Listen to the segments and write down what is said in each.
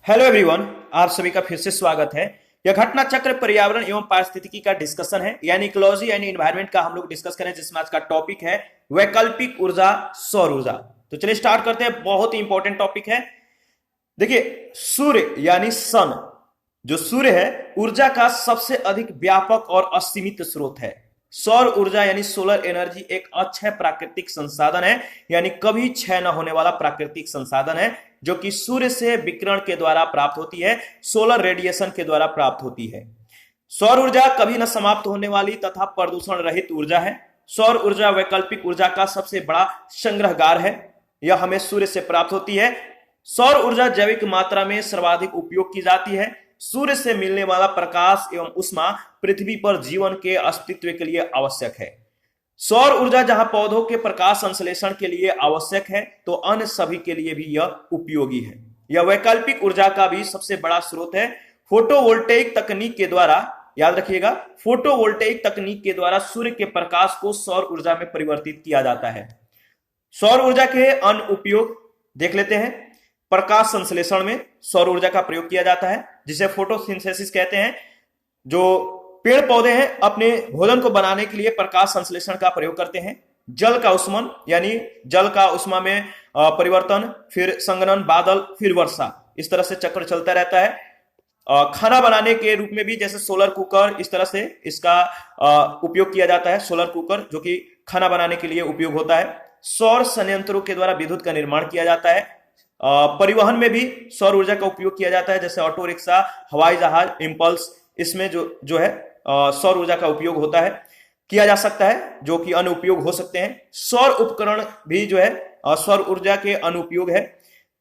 Hello everyone, आप सभी का फिर से स्वागत है। यह घटना चक्र पर्यावरण एवं पारिस्थितिकी का डिस्कशन है, यानी इकोलॉजी एंड एनवायरनमेंट का हम लोग डिस्कस करें, जिसमें आज का टॉपिक है वैकल्पिक ऊर्जा, सौर ऊर्जा। तो चलिए स्टार्ट करते हैं। बहुत ही इंपॉर्टेंट टॉपिक है। देखिए, सूर्य यानी सन, जो सूर्य है, ऊर्जा का सबसे अधिक व्यापक और असीमित स्रोत है। सौर ऊर्जा यानी सोलर एनर्जी एक अक्षय प्राकृतिक संसाधन है, यानी कभी क्षय न होने वाला प्राकृतिक संसाधन है, जो कि सूर्य से विकिरण के द्वारा प्राप्त होती है, सोलर रेडिएशन के द्वारा प्राप्त होती है। सौर ऊर्जा कभी न समाप्त होने वाली तथा प्रदूषण रहित ऊर्जा है। सौर ऊर्जा वैकल्पिक ऊर्जा का सबसे बड़ा संग्रहगार है। यह हमें सूर्य से प्राप्त होती है। सौर ऊर्जा जैविक मात्रा में सर्वाधिक उपयोग की जाती है। सूर्य से मिलने वाला प्रकाश एवं ऊष्मा पृथ्वी पर जीवन के अस्तित्व के लिए आवश्यक है। सौर ऊर्जा जहां पौधों के प्रकाश संश्लेषण के लिए आवश्यक है, तो अन्य सभी के लिए भी यह उपयोगी है। यह वैकल्पिक ऊर्जा का भी सबसे बड़ा स्रोत है। फोटोवोल्टेइक तकनीक के द्वारा, याद रखिएगा, फोटोवोल्टेइक तकनीक के द्वारा सूर्य के प्रकाश को सौर ऊर्जा में परिवर्तित किया जाता है। सौर ऊर्जा के अन्य उपयोग देख लेते हैं। प्रकाश संश्लेषण में सौर ऊर्जा का प्रयोग किया जाता है, जिसे फोटोसिंथेसिस कहते हैं। जो पेड़ पौधे हैं, अपने भोजन को बनाने के लिए प्रकाश संश्लेषण का प्रयोग करते हैं। जल का उष्मन, यानी जल का उष्मा में परिवर्तन, फिर संघनन, बादल, फिर वर्षा, इस तरह से चक्र चलता रहता है। खाना बनाने के रूप में भी, जैसे सोलर कुकर, इस तरह से इसका उपयोग किया जाता है। सोलर कुकर जो कि खाना बनाने के लिए उपयोग होता है। सौर संयंत्रों के द्वारा विद्युत का निर्माण किया जाता है। परिवहन में भी सौर ऊर्जा का उपयोग किया जाता है, जैसे ऑटो रिक्शा, हवाई जहाज, इंपल्स, इसमें जो है सौर ऊर्जा का उपयोग होता है, किया जा सकता है, जो कि अनुपयोग हो सकते हैं। सौर उपकरण भी जो है सौर ऊर्जा के अनुपयोग है।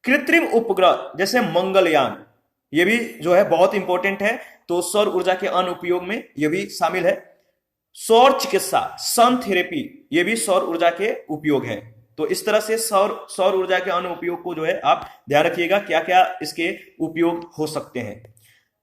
कृत्रिम उपग्रह जैसे मंगलयान, ये भी जो है बहुत इंपॉर्टेंट है, तो सौर ऊर्जा के अनुपयोग में ये भी शामिल है। सौर चिकित्सा, सन थेरेपी, ये भी सौर ऊर्जा के उपयोग है। तो इस तरह से सौर ऊर्जा के अनुपयोग को जो है आप ध्यान रखिएगा, क्या क्या इसके उपयोग हो सकते हैं।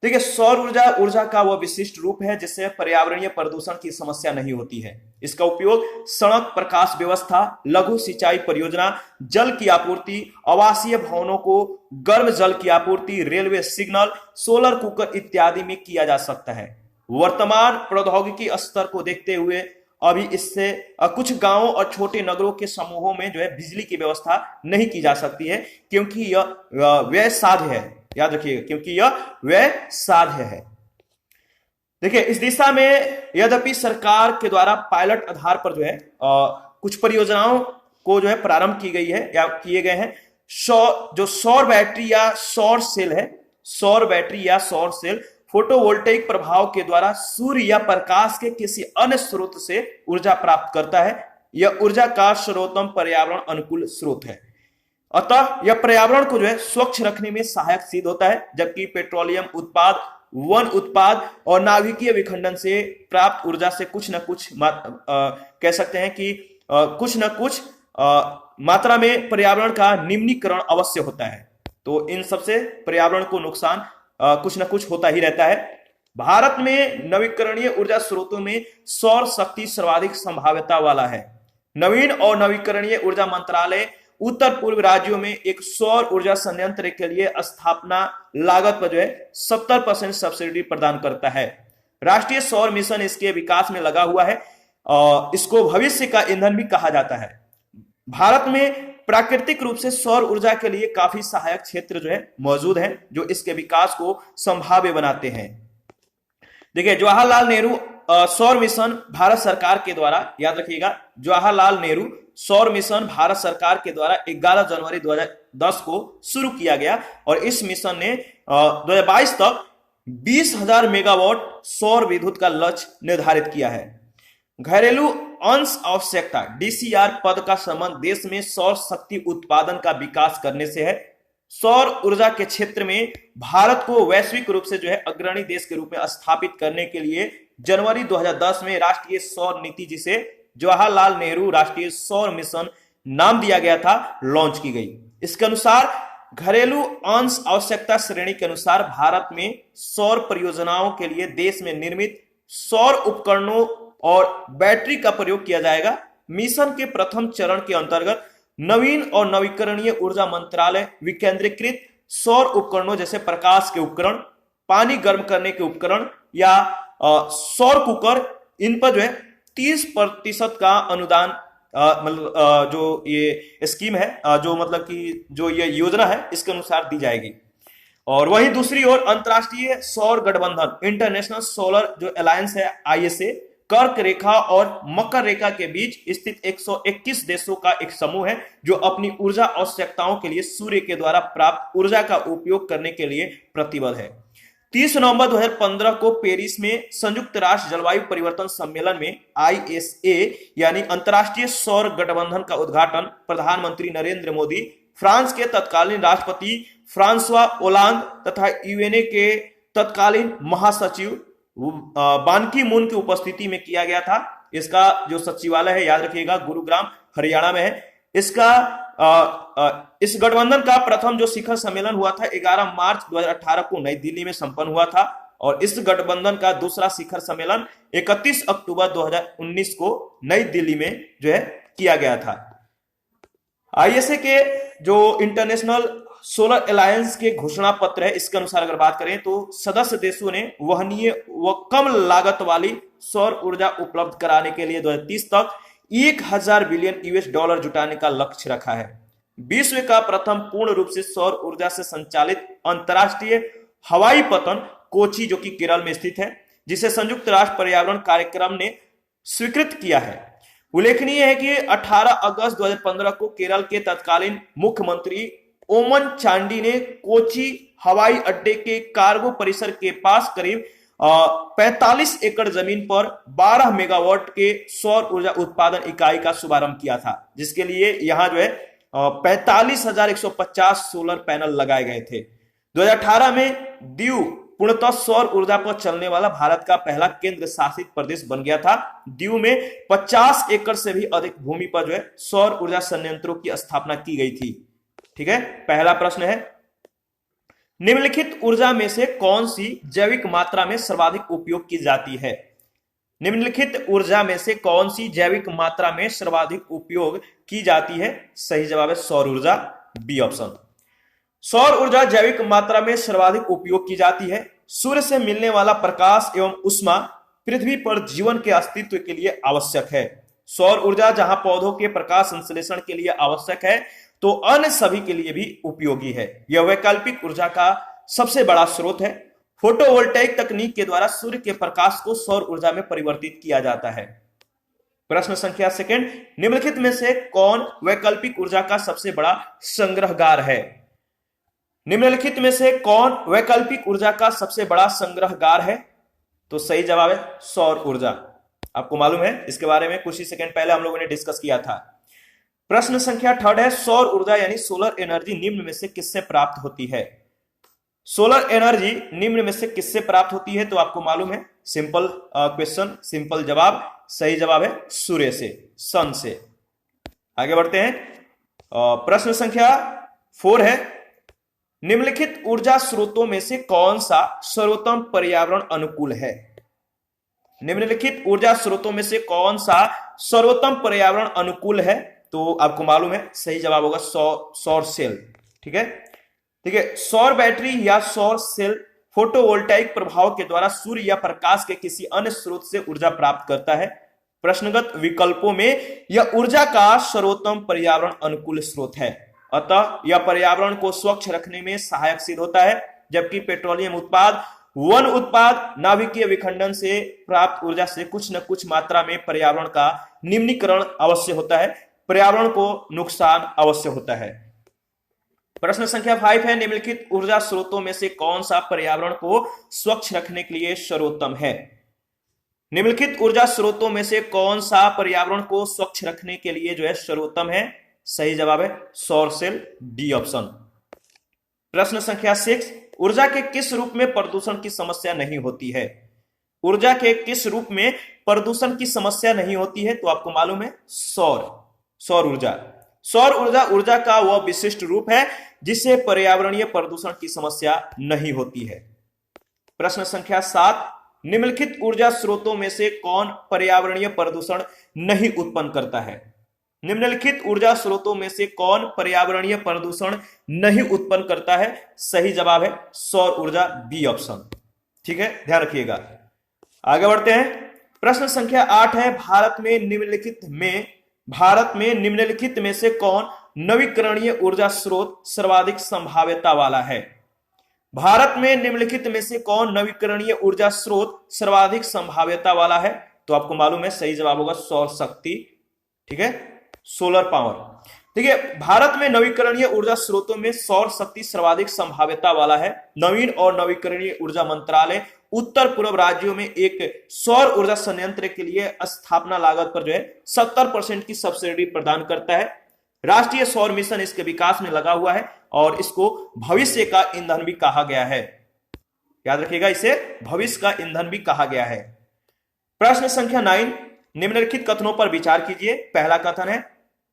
देखिए, सौर ऊर्जा का वह विशिष्ट रूप है जिससे पर्यावरणीय प्रदूषण की समस्या नहीं होती है। इसका उपयोग सड़क, प्रकाश व्यवस्था, लघु सिंचाई परियोजना, जल की आपूर्ति, आवासीय भवनों को गर्म जल की आपूर्ति, रेलवे सिग्नल, सोलर कुकर इत्यादि में किया जा सकता है। वर्तमान प्रौद्योगिकी स्तर को देखते हुए अभी इससे कुछ गांवों और छोटे नगरों के समूहों में जो है बिजली की व्यवस्था नहीं की जा सकती है, क्योंकि यह व्यय साध्य है। याद रखिएगा, क्योंकि यह व्यय साध्य है। देखिए, इस दिशा में यद्यपि सरकार के द्वारा पायलट आधार पर जो है कुछ परियोजनाओं को जो है प्रारंभ की गई है या किए गए हैं। जो सौर बैटरी या सौर सेल है, सौर बैटरी या सौर सेल फोटोवोल्टेइक प्रभाव के द्वारा सूर्य या प्रकाश के किसी अन्य स्रोत से ऊर्जा प्राप्त करता है। यह ऊर्जा का सर्वोत्तम पर्यावरण अनुकूल स्रोत है। अतः यह पर्यावरण को जो है स्वच्छ रखने में सहायक सिद्ध होता है, जबकि पेट्रोलियम उत्पाद, वन उत्पाद और नाभिकीय विखंडन से प्राप्त ऊर्जा से कुछ न कुछ कह सकते हैं कि कुछ न कुछ मात्रा में पर्यावरण का निम्नीकरण अवश्य होता है। तो इन सबसे पर्यावरण को नुकसान कुछ न कुछ होता ही रहता है। भारत में नवीकरणीय ऊर्जा स्रोतों में सौर शक्ति सर्वाधिक संभाव्यता वाला है। नवीन और नवीकरणीय ऊर्जा मंत्रालय उत्तर पूर्व राज्यों में एक सौर ऊर्जा संयंत्र के लिए स्थापना लागत पर जो है 70% सब्सिडी प्रदान करता है। राष्ट्रीय सौर मिशन इसके विकास में लगा हुआ है। इसको भविष्य का ईंधन भी कहा जाता है। भारत में प्राकृतिक रूप से सौर ऊर्जा के लिए काफी सहायक क्षेत्र जो है मौजूद हैं, जो इसके विकास को संभाव्य बनाते हैं। देखिए, जवाहरलाल नेहरू सौर मिशन भारत सरकार के द्वारा, याद रखिएगा, जवाहरलाल नेहरू सौर मिशन भारत सरकार के द्वारा 11 जनवरी 2010 को शुरू किया गया और इस मिशन ने 2022 तक 20,000 मेगावाट सौर विद्युत का लक्ष्य निर्धारित किया है। घरेलू अंश आवश्यकता डीसीआर पद का संबंध देश में सौर शक्ति उत्पादन का विकास करने से है। सौर ऊर्जा के क्षेत्र में भारत को वैश्विक रूप से जो है अग्रणी देश के रूप में स्थापित करने के लिए जनवरी 2010 में राष्ट्रीय सौर नीति, जिसे जवाहरलाल नेहरू राष्ट्रीय सौर मिशन नाम दिया गया था, लॉन्च की गई। इसके अनुसार घरेलू अंश आवश्यकता श्रेणी के अनुसार भारत में सौर परियोजनाओं के लिए देश में निर्मित सौर उपकरणों और बैटरी का प्रयोग किया जाएगा। मिशन के प्रथम चरण के अंतर्गत नवीन और नवीकरणीय ऊर्जा मंत्रालय विकेंद्रीकृत सौर उपकरणों जैसे प्रकाश के उपकरण, पानी गर्म करने के उपकरण या सौर कुकर, इन पर जो है 30% का अनुदान मतलब जो ये स्कीम है जो मतलब कि जो ये योजना है इसके अनुसार दी जाएगी। और वहीं दूसरी ओर अंतरराष्ट्रीय सौर गठबंधन इंटरनेशनल सोलर जो अलायंस है आईएसए, कर्क रेखा और मकर रेखा के बीच स्थित 121 देशों का एक समूह है जो अपनी ऊर्जा आवश्यकताओं के लिए सूर्य के द्वारा प्राप्त ऊर्जा का उपयोग करने के लिए प्रतिबद्ध है। 30 नवंबर 2015 को पेरिस में संयुक्त राष्ट्र जलवायु परिवर्तन सम्मेलन में आईएसए यानी अंतरराष्ट्रीय सौर गठबंधन का उद्घाटन प्रधानमंत्री नरेंद्र मोदी, फ्रांस के तत्कालीन राष्ट्रपति फ्रांसवा ओलांद तथा यूएनए के तत्कालीन महासचिव बान की मून की उपस्थिति में किया गया था। इसका जो सचिवालय है याद रखिएगा गुरुग्राम हरियाणा में है। इस गठबंधन का प्रथम जो शिखर सम्मेलन हुआ था 11 मार्च 2018 को नई दिल्ली में संपन्न हुआ था और इस गठबंधन का दूसरा शिखर सम्मेलन 31 अक्टूबर 2019 को नई दिल्ली में जो है किया गया था। आईएसए के जो इंटरनेशनल सोलर अलायंस के घोषणा पत्र है इसके अनुसार अगर बात करें तो सदस्य देशों ने वहनीय व कम लागत वाली सौर ऊर्जा उपलब्ध कराने के लिए 2030 तक 1000 बिलियन यूएस डॉलर जुटाने का लक्ष्य रखा है। विश्व का प्रथम पूर्ण रूप से सौर ऊर्जा से संचालित अंतरराष्ट्रीय हवाई पतन कोची जो कि केरल में स्थित है, जिसे संयुक्त राष्ट्र पर्यावरण कार्यक्रम ने स्वीकृत किया है। उल्लेखनीय है कि 18 अगस्त 2015 को केरल के तत्कालीन मुख्यमंत्री ओमन चांडी ने कोची हवाई अड्डे के कार्गो परिसर के पास करीब 45 एकड़ जमीन पर 12 मेगावाट के सौर ऊर्जा उत्पादन इकाई का शुभारंभ किया था, जिसके लिए यहां जो है 45,150 सोलर पैनल लगाए गए थे। 2018 में दीव पूर्णतः सौर ऊर्जा पर चलने वाला भारत का पहला केंद्र शासित प्रदेश बन गया था। दीव में 50 एकड़ से भी अधिक भूमि पर जो है सौर ऊर्जा संयंत्रों की स्थापना की गई थी। ठीक है, पहला प्रश्न है निम्नलिखित ऊर्जा में से कौन सी जैविक मात्रा में सर्वाधिक उपयोग की जाती है? निम्नलिखित ऊर्जा में से कौन सी जैविक मात्रा में सर्वाधिक उपयोग की जाती है? सही जवाब है सौर ऊर्जा, बी ऑप्शन। सौर ऊर्जा जैविक मात्रा में सर्वाधिक उपयोग की जाती है। सूर्य से मिलने वाला प्रकाश एवं ऊष्मा पृथ्वी पर जीवन के अस्तित्व के लिए आवश्यक है। सौर ऊर्जा जहां पौधों के प्रकाश संश्लेषण के लिए आवश्यक है तो अन्य सभी के लिए भी उपयोगी है। यह वैकल्पिक ऊर्जा का सबसे बड़ा स्रोत है। फोटोवोल्टेइक तकनीक के द्वारा सूर्य के प्रकाश को सौर ऊर्जा में परिवर्तित किया जाता है। प्रश्न संख्या सेकंड, निम्नलिखित में से कौन वैकल्पिक ऊर्जा का सबसे बड़ा संग्रहगार है? निम्नलिखित में से कौन वैकल्पिक ऊर्जा का सबसे बड़ा संग्रहगार है? तो सही जवाब है सौर ऊर्जा। आपको मालूम है इसके बारे में कुछ ही सेकंड पहले हम लोगों ने डिस्कस किया था। प्रश्न संख्या थर्ड है सौर ऊर्जा यानी सोलर एनर्जी निम्न में से किससे प्राप्त होती है? सोलर एनर्जी निम्न में से किससे प्राप्त होती है? तो आपको मालूम है सिंपल क्वेश्चन, सिंपल जवाब, सही जवाब है सूर्य से, सन से। आगे बढ़ते हैं। प्रश्न संख्या 4 है निम्नलिखित ऊर्जा स्रोतों में से कौन सा सर्वोत्तम पर्यावरण अनुकूल है? निम्नलिखित ऊर्जा स्रोतों में से कौन सा सर्वोत्तम पर्यावरण अनुकूल है? तो आपको मालूम है सही जवाब होगा सौर सेल। ठीक है, ठीक है। सौर बैटरी या सौर सेल फोटोवोल्टाइक प्रभाव के द्वारा सूर्य या प्रकाश के किसी अन्य स्रोत से ऊर्जा प्राप्त करता है। प्रश्नगत विकल्पों में यह ऊर्जा का सर्वोत्तम पर्यावरण अनुकूल स्रोत है, अतः यह पर्यावरण को स्वच्छ रखने में सहायक सिद्ध होता है। जबकि पेट्रोलियम उत्पाद, वन उत्पाद, नाभिकीय विखंडन से प्राप्त ऊर्जा से कुछ न कुछ मात्रा में पर्यावरण का निम्नीकरण अवश्य होता है, पर्यावरण को नुकसान अवश्य होता है। प्रश्न संख्या 5 है निम्नलिखित ऊर्जा स्रोतों में से कौन सा पर्यावरण को स्वच्छ रखने के लिए सर्वोत्तम है? निम्नलिखित ऊर्जा स्रोतों में से कौन सा पर्यावरण को स्वच्छ रखने के लिए जो है सर्वोत्तम है? सही जवाब है सौर सेल, डी ऑप्शन। प्रश्न संख्या 6 ऊर्जा के किस रूप में प्रदूषण की समस्या नहीं होती है? ऊर्जा के किस रूप में प्रदूषण की समस्या नहीं होती है? तो आपको मालूम है सौर ऊर्जा। सौर ऊर्जा ऊर्जा का वह विशिष्ट रूप है जिससे पर्यावरणीय प्रदूषण की समस्या नहीं होती है। प्रश्न संख्या 7 निम्नलिखित ऊर्जा स्रोतों में से कौन पर्यावरणीय प्रदूषण नहीं उत्पन्न करता है? निम्नलिखित ऊर्जा स्रोतों में से कौन पर्यावरणीय प्रदूषण नहीं उत्पन्न करता है? सही जवाब है सौर ऊर्जा, बी ऑप्शन। ठीक है, ध्यान रखिएगा। आगे बढ़ते हैं। प्रश्न संख्या 8 है, भारत में निम्नलिखित में से कौन नवीकरणीय ऊर्जा स्रोत सर्वाधिक संभाव्यता वाला है? भारत में निम्नलिखित में से कौन नवीकरणीय ऊर्जा स्रोत सर्वाधिक संभाव्यता वाला है? तो आपको मालूम है सही जवाब होगा सौर शक्ति। ठीक है, सोलर पावर। देखिए, भारत में नवीकरणीय ऊर्जा स्रोतों में सौर शक्ति सर्वाधिक संभाव्यता वाला है। नवीन और नवीकरणीय ऊर्जा मंत्रालय उत्तर पूर्व राज्यों में एक सौर ऊर्जा संयंत्र के लिए स्थापना लागत पर जो है 70% की सब्सिडी प्रदान करता है। राष्ट्रीय सौर मिशन इसके विकास में लगा हुआ है और इसको भविष्य का ईंधन भी कहा गया है। याद रखिएगा, इसे भविष्य का ईंधन भी कहा गया है। प्रश्न संख्या 9, निम्नलिखित कथनों पर विचार कीजिए। पहला कथन है,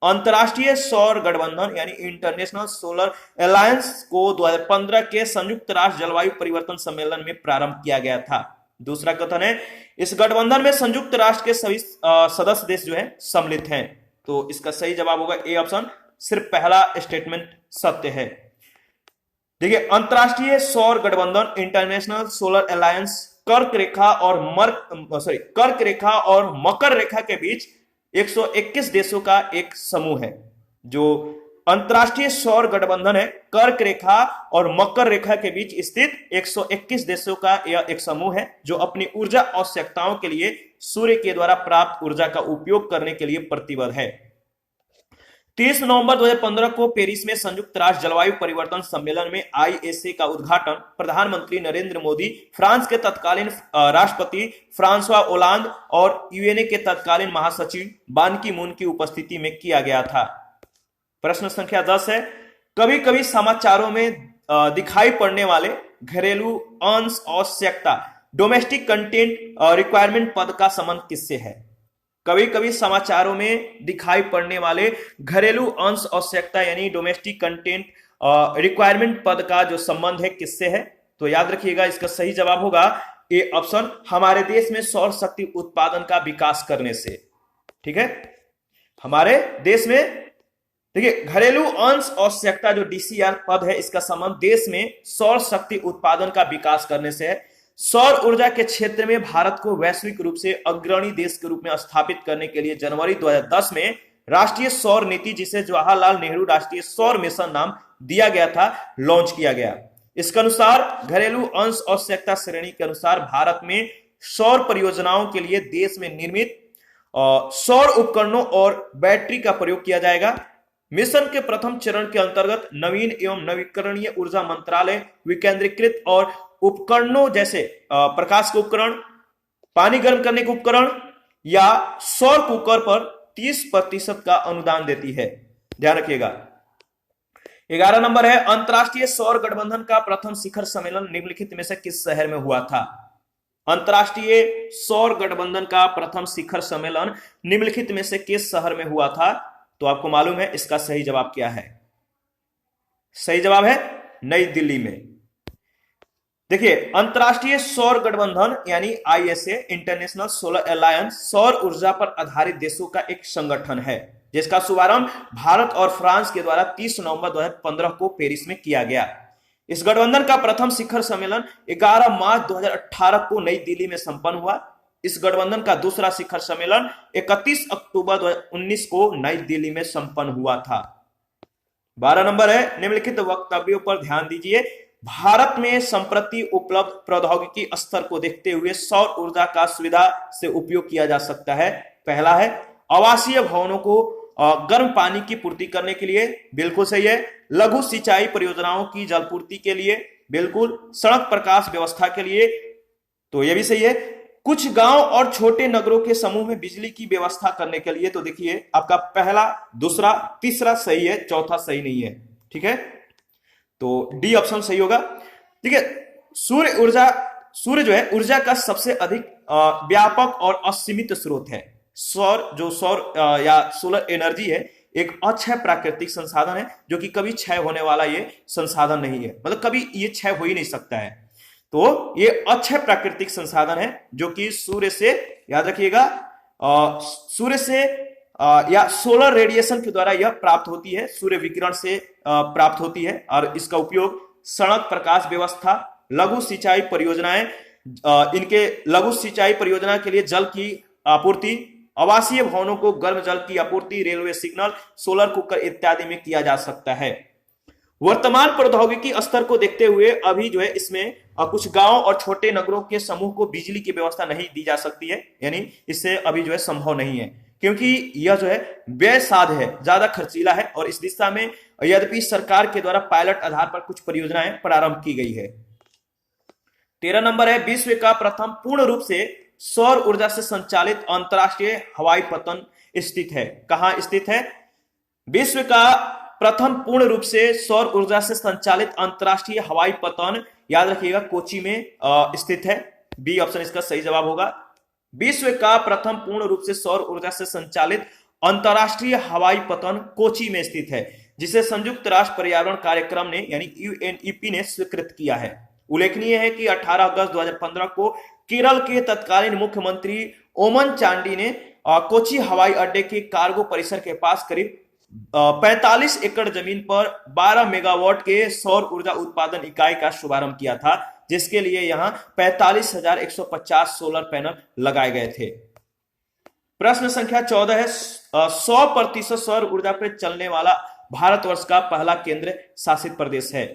अंतरराष्ट्रीय सौर गठबंधन यानी इंटरनेशनल सोलर अलायंस को 2015 के संयुक्त राष्ट्र जलवायु परिवर्तन सम्मेलन में प्रारंभ किया गया था। दूसरा कथन है, इस गठबंधन में संयुक्त राष्ट्र के सभी सदस्य देश जो है सम्मिलित हैं। तो इसका सही जवाब होगा ए ऑप्शन, सिर्फ पहला स्टेटमेंट सत्य है। देखिए, अंतरराष्ट्रीय सौर गठबंधन इंटरनेशनल सोलर अलायंस कर्क रेखा और मकर रेखा के बीच 121 देशों का एक समूह है। जो अंतरराष्ट्रीय सौर गठबंधन है, कर्क रेखा और मकर रेखा के बीच स्थित 121 देशों का यह एक समूह है जो अपनी ऊर्जा आवश्यकताओं के लिए सूर्य के द्वारा प्राप्त ऊर्जा का उपयोग करने के लिए प्रतिबद्ध है। 30 नवंबर 2015 को पेरिस में संयुक्त राष्ट्र जलवायु परिवर्तन सम्मेलन में ISA का उद्घाटन प्रधानमंत्री नरेंद्र मोदी, फ्रांस के तत्कालीन राष्ट्रपति फ्रांसवा ओलांद और यूएनए के तत्कालीन महासचिव बान की मून की उपस्थिति में किया गया था। प्रश्न संख्या 10 है, कभी कभी समाचारों में दिखाई पड़ने वाले घरेलू अंश आवश्यकता डोमेस्टिक कंटेंट रिक्वायरमेंट पद का संबंध किससे है? कभी कभी समाचारों में दिखाई पड़ने वाले घरेलू अंश आवश्यकता यानी डोमेस्टिक कंटेंट रिक्वायरमेंट पद का जो संबंध है किससे है? तो याद रखिएगा, इसका सही जवाब होगा ए ऑप्शन, हमारे देश में सौर शक्ति उत्पादन का विकास करने से। ठीक है, हमारे देश में देखिए घरेलू अंश आवश्यकता जो DCR पद है, इसका संबंध देश में सौर शक्ति उत्पादन का विकास करने से है। सौर ऊर्जा के क्षेत्र में भारत को वैश्विक रूप से अग्रणी देश के रूप में स्थापित करने के लिए जनवरी 2010 में राष्ट्रीय सौर नीति, जिसे जवाहरलाल नेहरू राष्ट्रीय सौर मिशन नाम दिया गया था, लॉन्च किया गया। इसके अनुसार घरेलू अंश आवश्यकता श्रेणी के अनुसार भारत में सौर परियोजनाओं के लिए देश में निर्मित सौर उपकरणों और बैटरी का प्रयोग किया जाएगा। मिशन के प्रथम चरण के अंतर्गत नवीन एवं नवीकरणीय ऊर्जा मंत्रालय विकेंद्रीकृत और उपकरणों जैसे प्रकाश के उपकरण, पानी गर्म करने के उपकरण या सौर कुकर पर 30% का अनुदान देती है। ध्यान रखिएगा। 11 नंबर है, अंतरराष्ट्रीय सौर गठबंधन का प्रथम शिखर सम्मेलन निम्नलिखित में से किस शहर में हुआ था? अंतरराष्ट्रीय सौर गठबंधन का प्रथम शिखर सम्मेलन निम्नलिखित में से किस शहर में हुआ था? तो आपको मालूम है इसका सही जवाब क्या है? सही जवाब है नई दिल्ली में। देखिए, अंतरराष्ट्रीय सौर गठबंधन यानी ISA इंटरनेशनल सोलर अलायंस सौर ऊर्जा पर आधारित देशों का एक संगठन है जिसका शुभारंभ भारत और फ्रांस के द्वारा 30 नवंबर 2015 को पेरिस में किया गया। इस गठबंधन का प्रथम शिखर सम्मेलन 11 मार्च 2018 को नई दिल्ली में संपन्न हुआ। इस गठबंधन का दूसरा शिखर सम्मेलन 31 अक्टूबर 2019 को नई दिल्ली में संपन्न हुआ था। 12 नंबर है, निम्नलिखित वक्तव्यों पर ध्यान दीजिए। भारत में संप्रति उपलब्ध प्रौद्योगिकी स्तर को देखते हुए सौर ऊर्जा का सुविधा से उपयोग किया जा सकता है। पहला है, आवासीय भवनों को गर्म पानी की पूर्ति करने के लिए, बिल्कुल सही है। लघु सिंचाई परियोजनाओं की जलपूर्ति के लिए, बिल्कुल। सड़क प्रकाश व्यवस्था के लिए, तो यह भी सही है। कुछ गांव और छोटे नगरों के समूह में बिजली की व्यवस्था करने के लिए, तो देखिए आपका पहला, दूसरा, तीसरा सही है, चौथा सही नहीं है। ठीक है, तो डी ऑप्शन सही होगा। देखिए, सूर्य जो है ऊर्जा का सबसे अधिक व्यापक और असीमित स्रोत है। सौर या सोलर एनर्जी है एक अक्षय प्राकृतिक संसाधन है जो कि कभी क्षय होने वाला ये संसाधन नहीं है, मतलब कभी ये क्षय हो ही नहीं सकता है। तो ये अक्षय प्राकृतिक संसाधन है जो कि सूर्य से, याद रखिएगा, सूर्य से या सोलर रेडिएशन के द्वारा यह प्राप्त होती है, सूर्य विकिरण से प्राप्त होती है। और इसका उपयोग सड़क, प्रकाश व्यवस्था, लघु सिंचाई परियोजनाएं, इनके लघु सिंचाई परियोजना के लिए जल की आपूर्ति, आवासीय भवनों को गर्म जल की आपूर्ति, रेलवे सिग्नल, सोलर कुकर इत्यादि में किया जा सकता है। वर्तमान प्रौद्योगिकी स्तर को देखते हुए अभी जो है इसमें कुछ गांव और छोटे नगरों के समूह को बिजली की व्यवस्था नहीं दी जा सकती है, यानी इससे अभी जो है संभव नहीं है, क्योंकि यह जो है व्यय साध्य है, ज्यादा खर्चीला है। और इस दिशा में यद्यपि सरकार के द्वारा पायलट आधार पर कुछ परियोजनाएं प्रारंभ की गई है। 13 नंबर है, विश्व का प्रथम पूर्ण रूप से सौर ऊर्जा से संचालित अंतरराष्ट्रीय हवाई पतन स्थित है। कहां स्थित है? विश्व का प्रथम पूर्ण रूप से सौर ऊर्जा से संचालित अंतरराष्ट्रीय हवाई पतन, याद रखिएगा, कोची में स्थित है। बी ऑप्शन इसका सही जवाब होगा। विश्व का प्रथम पूर्ण रूप से सौर ऊर्जा से संचालित अंतरराष्ट्रीय हवाई पतन कोची में स्थित है, जिसे संयुक्त राष्ट्र पर्यावरण कार्यक्रम ने यानी यूएनईपी ने स्वीकृत किया है। उल्लेखनीय है कि 18 अगस्त 2015 को केरल के तत्कालीन मुख्यमंत्री ओमन चांडी ने कोची हवाई अड्डे के कार्गो परिसर के पास करीब 45 एकड़ जमीन पर 12 मेगावाट के सौर ऊर्जा उत्पादन इकाई का शुभारंभ किया था, जिसके लिए यहां 45,150 सोलर पैनल लगाए गए थे। प्रश्न संख्या 14 है, 100% सौर ऊर्जा पर चलने वाला भारतवर्ष का पहला केंद्र शासित प्रदेश है।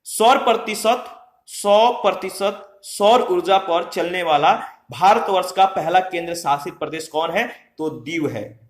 100% सौर ऊर्जा पर चलने वाला भारतवर्ष का पहला केंद्र शासित प्रदेश कौन है? तो दीव है।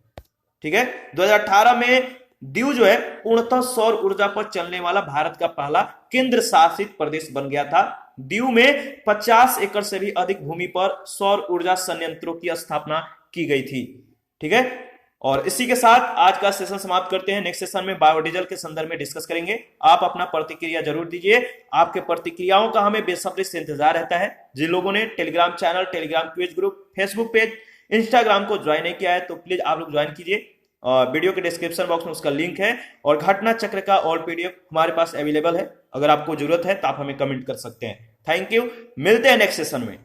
ठीक है, 2018 में दीव जो है पूर्णतः सौर ऊर्जा पर चलने वाला भारत का पहला केंद्र शासित प्रदेश बन गया था। दीव में 50 एकड़ से भी अधिक भूमि पर सौर ऊर्जा संयंत्रों की स्थापना की गई थी। ठीक है, और इसी के साथ आज का सेशन समाप्त करते हैं। नेक्स्ट सेशन में बायोडीजल के संदर्भ में डिस्कस करेंगे। आप अपना प्रतिक्रिया जरूर दीजिए, आपके प्रतिक्रियाओं का हमें बेसब्री से इंतजार रहता है। जिन लोगों ने Telegram channel, Telegram quiz group, Facebook page, Instagram को ज्वाइन नहीं किया है तो प्लीज आप लोग ज्वाइन कीजिए। वीडियो के डिस्क्रिप्शन बॉक्स में उसका लिंक है, और घटना चक्र का ऑल पीडीएफ हमारे पास अवेलेबल है। अगर आपको जरूरत है तो आप हमें कमेंट कर सकते हैं। थैंक यू, मिलते हैं नेक्स्ट सेशन में।